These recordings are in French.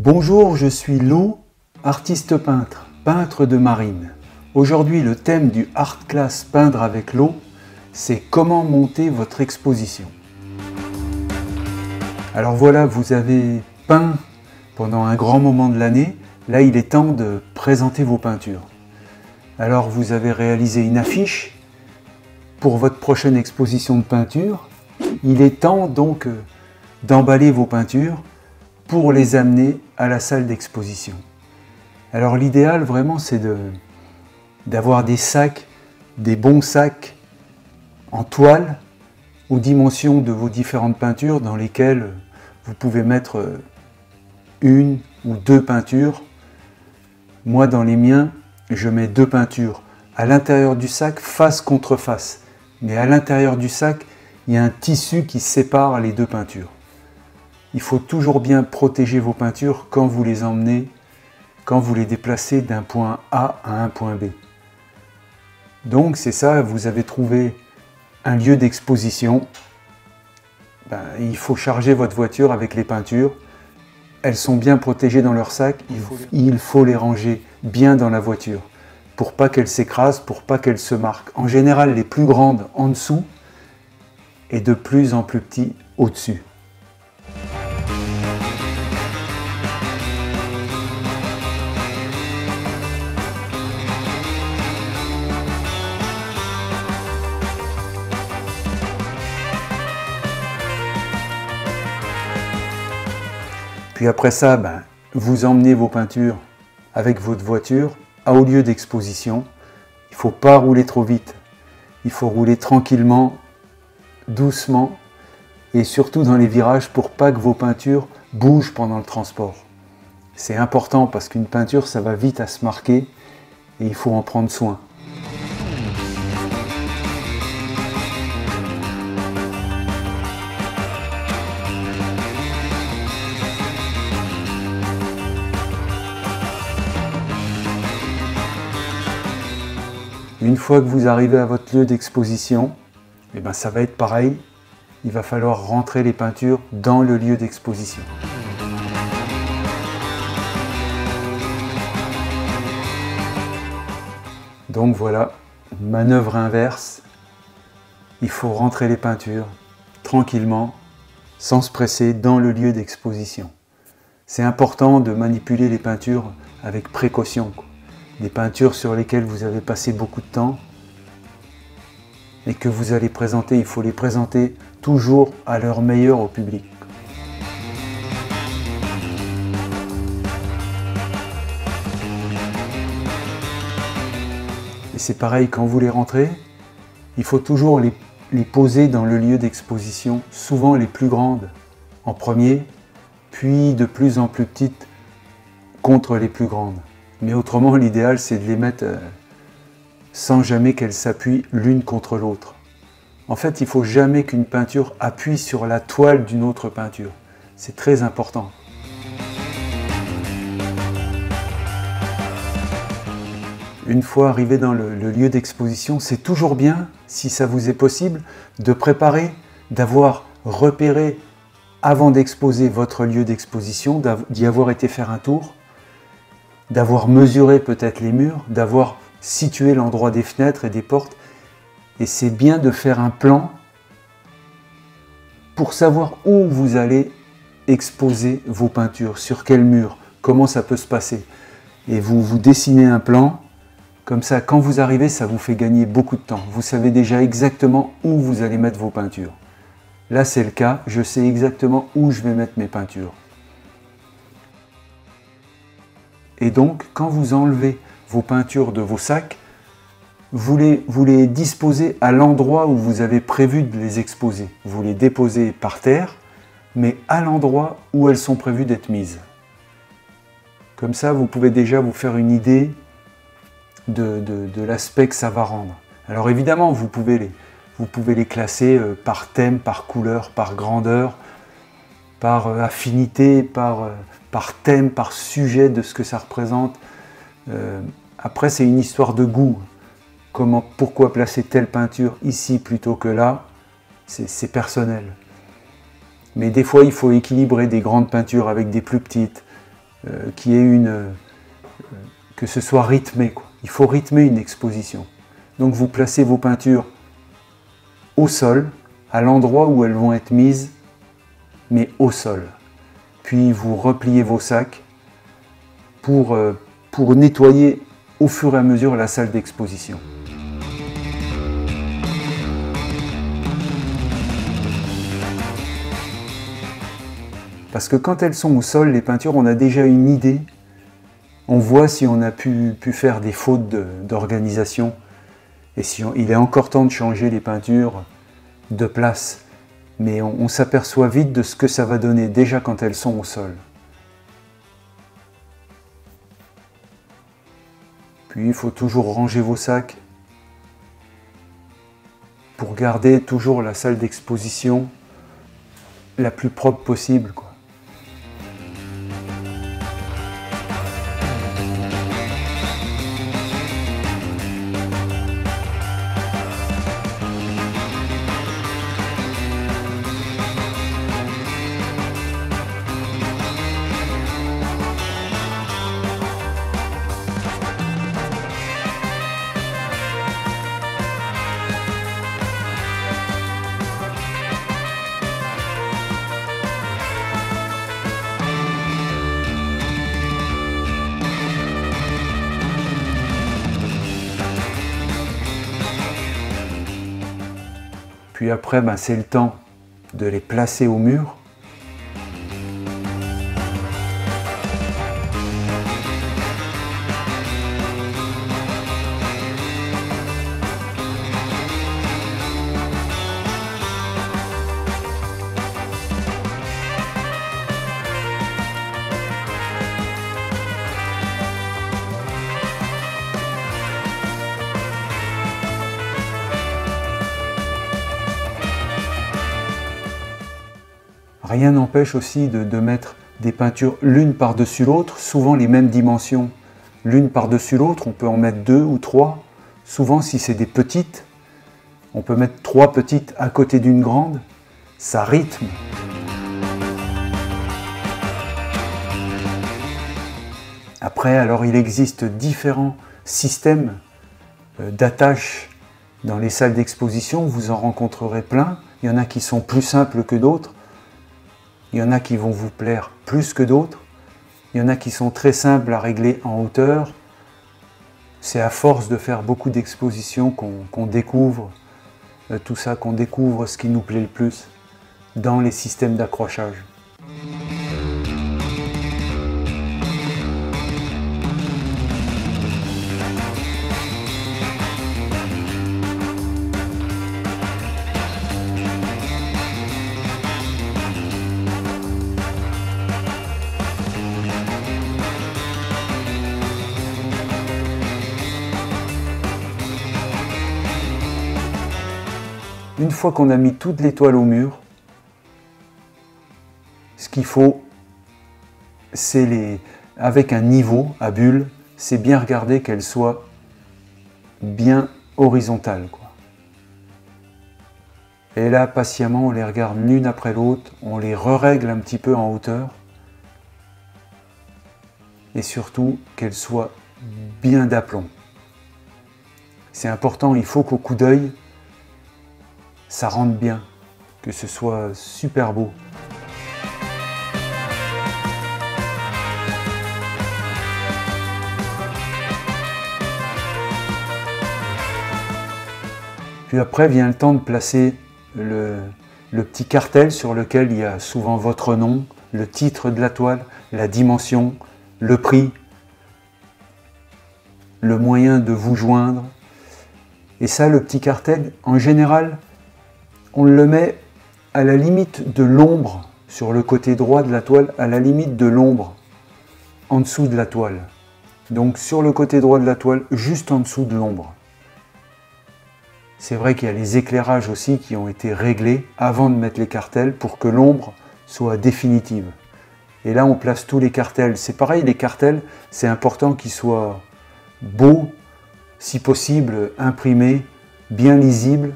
Bonjour, je suis Lou, artiste peintre, peintre de marine. Aujourd'hui, le thème du Art Class Peindre avec l'eau, c'est comment monter votre exposition. Alors voilà, vous avez peint pendant un grand moment de l'année. Là, il est temps de présenter vos peintures. Alors, vous avez réalisé une affiche pour votre prochaine exposition de peinture. Il est temps donc d'emballer vos peintures pour les amener à la salle d'exposition. Alors l'idéal vraiment c'est d'avoir des sacs, des bons sacs en toile aux dimensions de vos différentes peintures dans lesquelles vous pouvez mettre une ou deux peintures. Moi dans les miens, je mets deux peintures à l'intérieur du sac, face contre face. Mais à l'intérieur du sac, il y a un tissu qui sépare les deux peintures. Il faut toujours bien protéger vos peintures quand vous les emmenez, quand vous les déplacez d'un point A à un point B. Donc c'est ça, vous avez trouvé un lieu d'exposition. Il faut charger votre voiture avec les peintures. Elles sont bien protégées dans leur sac. Il faut les ranger bien dans la voiture pour pas qu'elles s'écrasent, pour pas qu'elles se marquent. En général, les plus grandes en dessous et de plus en plus petits au-dessus. Puis après ça, vous emmenez vos peintures avec votre voiture au lieu d'exposition. Il ne faut pas rouler trop vite. Il faut rouler tranquillement, doucement et surtout dans les virages pour pas que vos peintures bougent pendant le transport. C'est important parce qu'une peinture, ça va vite à se marquer et il faut en prendre soin. Une fois que vous arrivez à votre lieu d'exposition, ça va être pareil. Il va falloir rentrer les peintures dans le lieu d'exposition. Donc voilà, manœuvre inverse. Il faut rentrer les peintures tranquillement, sans se presser, dans le lieu d'exposition. C'est important de manipuler les peintures avec précaution. Des peintures sur lesquelles vous avez passé beaucoup de temps et que vous allez présenter, il faut les présenter toujours à leur meilleur au public. Et c'est pareil, quand vous les rentrez, il faut toujours les poser dans le lieu d'exposition, souvent les plus grandes en premier, puis de plus en plus petites contre les plus grandes. Mais autrement, l'idéal, c'est de les mettre sans jamais qu'elles s'appuient l'une contre l'autre. En fait, il ne faut jamais qu'une peinture appuie sur la toile d'une autre peinture. C'est très important. Une fois arrivé dans le lieu d'exposition, c'est toujours bien, si ça vous est possible, de préparer, d'avoir repéré avant d'exposer votre lieu d'exposition, d'y avoir été faire un tour, d'avoir mesuré peut-être les murs, d'avoir situé l'endroit des fenêtres et des portes. Et c'est bien de faire un plan pour savoir où vous allez exposer vos peintures, sur quel mur, comment ça peut se passer. Et vous dessinez un plan, comme ça quand vous arrivez, ça vous fait gagner beaucoup de temps. Vous savez déjà exactement où vous allez mettre vos peintures. Là c'est le cas, je sais exactement où je vais mettre mes peintures. Et donc, quand vous enlevez vos peintures de vos sacs, vous les disposez à l'endroit où vous avez prévu de les exposer. Vous les déposez par terre, mais à l'endroit où elles sont prévues d'être mises. Comme ça, vous pouvez déjà vous faire une idée de l'aspect que ça va rendre. Alors évidemment, vous pouvez les classer par thème, par couleur, par grandeur, par affinité, par thème, par sujet de ce que ça représente. Après, c'est une histoire de goût. Pourquoi placer telle peinture ici plutôt que là, c'est personnel. Mais des fois, il faut équilibrer des grandes peintures avec des plus petites. que ce soit rythmé, quoi. Il faut rythmer une exposition. Donc vous placez vos peintures au sol, à l'endroit où elles vont être mises, mais au sol. Puis vous repliez vos sacs pour nettoyer au fur et à mesure la salle d'exposition. Parce que quand elles sont au sol, les peintures, on a déjà une idée. On voit si on a pu faire des fautes d'organisation. Et si il est encore temps de changer les peintures de place. Mais on s'aperçoit vite de ce que ça va donner déjà quand elles sont au sol. Puis il faut toujours ranger vos sacs pour garder toujours la salle d'exposition la plus propre possible, quoi. Puis après, c'est le temps de les placer au mur. Rien n'empêche aussi de mettre des peintures l'une par-dessus l'autre, souvent les mêmes dimensions l'une par-dessus l'autre. On peut en mettre 2 ou 3. Souvent, si c'est des petites, on peut mettre 3 petites à côté d'une grande. Ça rythme. Après, alors il existe différents systèmes d'attache dans les salles d'exposition. Vous en rencontrerez plein. Il y en a qui sont plus simples que d'autres. Il y en a qui vont vous plaire plus que d'autres. Il y en a qui sont très simples à régler en hauteur. C'est à force de faire beaucoup d'expositions qu'on découvre tout ça, qu'on découvre ce qui nous plaît le plus dans les systèmes d'accrochage. Une fois qu'on a mis toutes les toiles au mur, ce qu'il faut, c'est avec un niveau à bulles, c'est bien regarder qu'elles soient bien horizontales, quoi. Et là, patiemment, on les regarde l'une après l'autre, on les règle un petit peu en hauteur. Et surtout, qu'elles soient bien d'aplomb. C'est important, il faut qu'au coup d'œil, ça rentre bien, que ce soit super beau. Puis après vient le temps de placer le petit cartel sur lequel il y a souvent votre nom, le titre de la toile, la dimension, le prix, le moyen de vous joindre. Et ça, le petit cartel, en général, on le met à la limite de l'ombre, sur le côté droit de la toile, à la limite de l'ombre, en dessous de la toile. Donc sur le côté droit de la toile, juste en dessous de l'ombre. C'est vrai qu'il y a les éclairages aussi qui ont été réglés avant de mettre les cartels pour que l'ombre soit définitive. Et là, on place tous les cartels. C'est pareil, les cartels, c'est important qu'ils soient beaux, si possible imprimés, bien lisibles,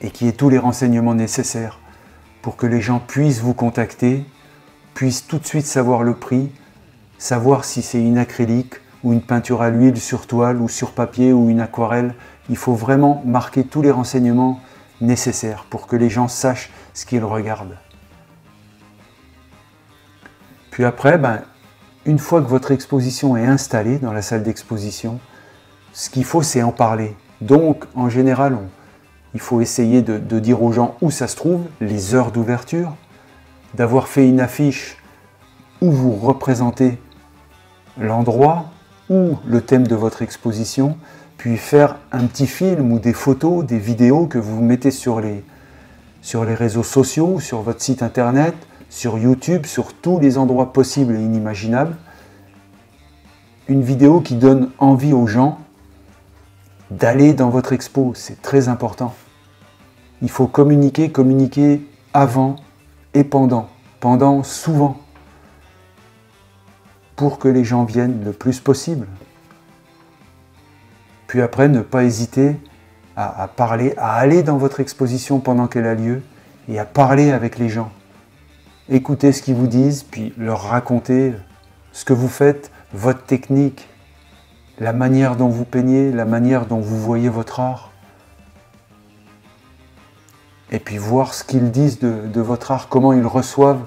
et qu'il y ait tous les renseignements nécessaires pour que les gens puissent vous contacter, puisse tout de suite savoir le prix, savoir si c'est une acrylique ou une peinture à l'huile sur toile ou sur papier ou une aquarelle. Il faut vraiment marquer tous les renseignements nécessaires pour que les gens sachent ce qu'ils regardent. Puis après, une fois que votre exposition est installée dans la salle d'exposition, ce qu'il faut, c'est en parler. Donc, en général, il faut essayer de dire aux gens où ça se trouve, les heures d'ouverture, d'avoir fait une affiche où vous représentez l'endroit ou le thème de votre exposition, puis faire un petit film ou des photos, des vidéos que vous mettez sur les réseaux sociaux, sur votre site internet, sur YouTube, sur tous les endroits possibles et inimaginables. Une vidéo qui donne envie aux gens d'aller dans votre expo, c'est très important. Il faut communiquer avant et pendant souvent, pour que les gens viennent le plus possible. Puis après, ne pas hésiter à parler, à aller dans votre exposition pendant qu'elle a lieu et à parler avec les gens. Écoutez ce qu'ils vous disent, puis leur raconter ce que vous faites, votre technique, la manière dont vous peignez, la manière dont vous voyez votre art. Et puis voir ce qu'ils disent de votre art, comment ils reçoivent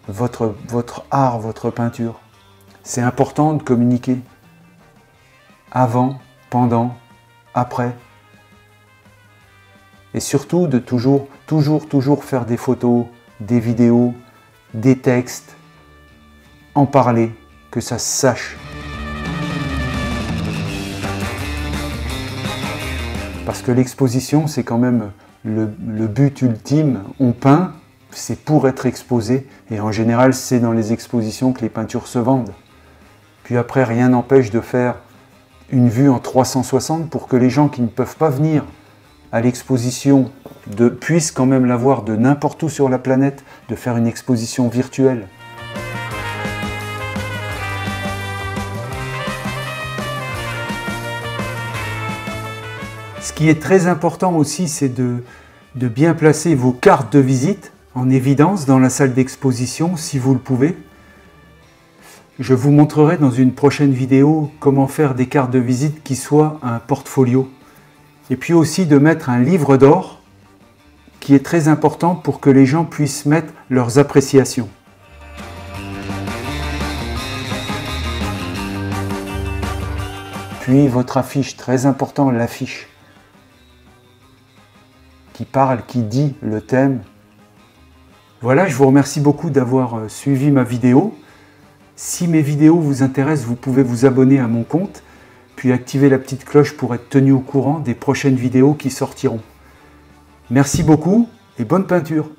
votre art, votre peinture. C'est important de communiquer. Avant, pendant, après. Et surtout de toujours faire des photos, des vidéos, des textes, en parler, que ça se sache. Parce que l'exposition, c'est quand même le but ultime. On peint, c'est pour être exposé. Et en général, c'est dans les expositions que les peintures se vendent. Puis après, rien n'empêche de faire une vue en 360 pour que les gens qui ne peuvent pas venir à l'exposition puissent quand même la voir de n'importe où sur la planète, de faire une exposition virtuelle. Ce qui est très important aussi, c'est de bien placer vos cartes de visite en évidence dans la salle d'exposition, si vous le pouvez. Je vous montrerai dans une prochaine vidéo comment faire des cartes de visite qui soient un portfolio. Et puis aussi de mettre un livre d'or qui est très important pour que les gens puissent mettre leurs appréciations. Puis votre affiche, très important, l'affiche qui parle, qui dit le thème. Voilà, je vous remercie beaucoup d'avoir suivi ma vidéo. Si mes vidéos vous intéressent, vous pouvez vous abonner à mon compte, puis activer la petite cloche pour être tenu au courant des prochaines vidéos qui sortiront. Merci beaucoup et bonne peinture!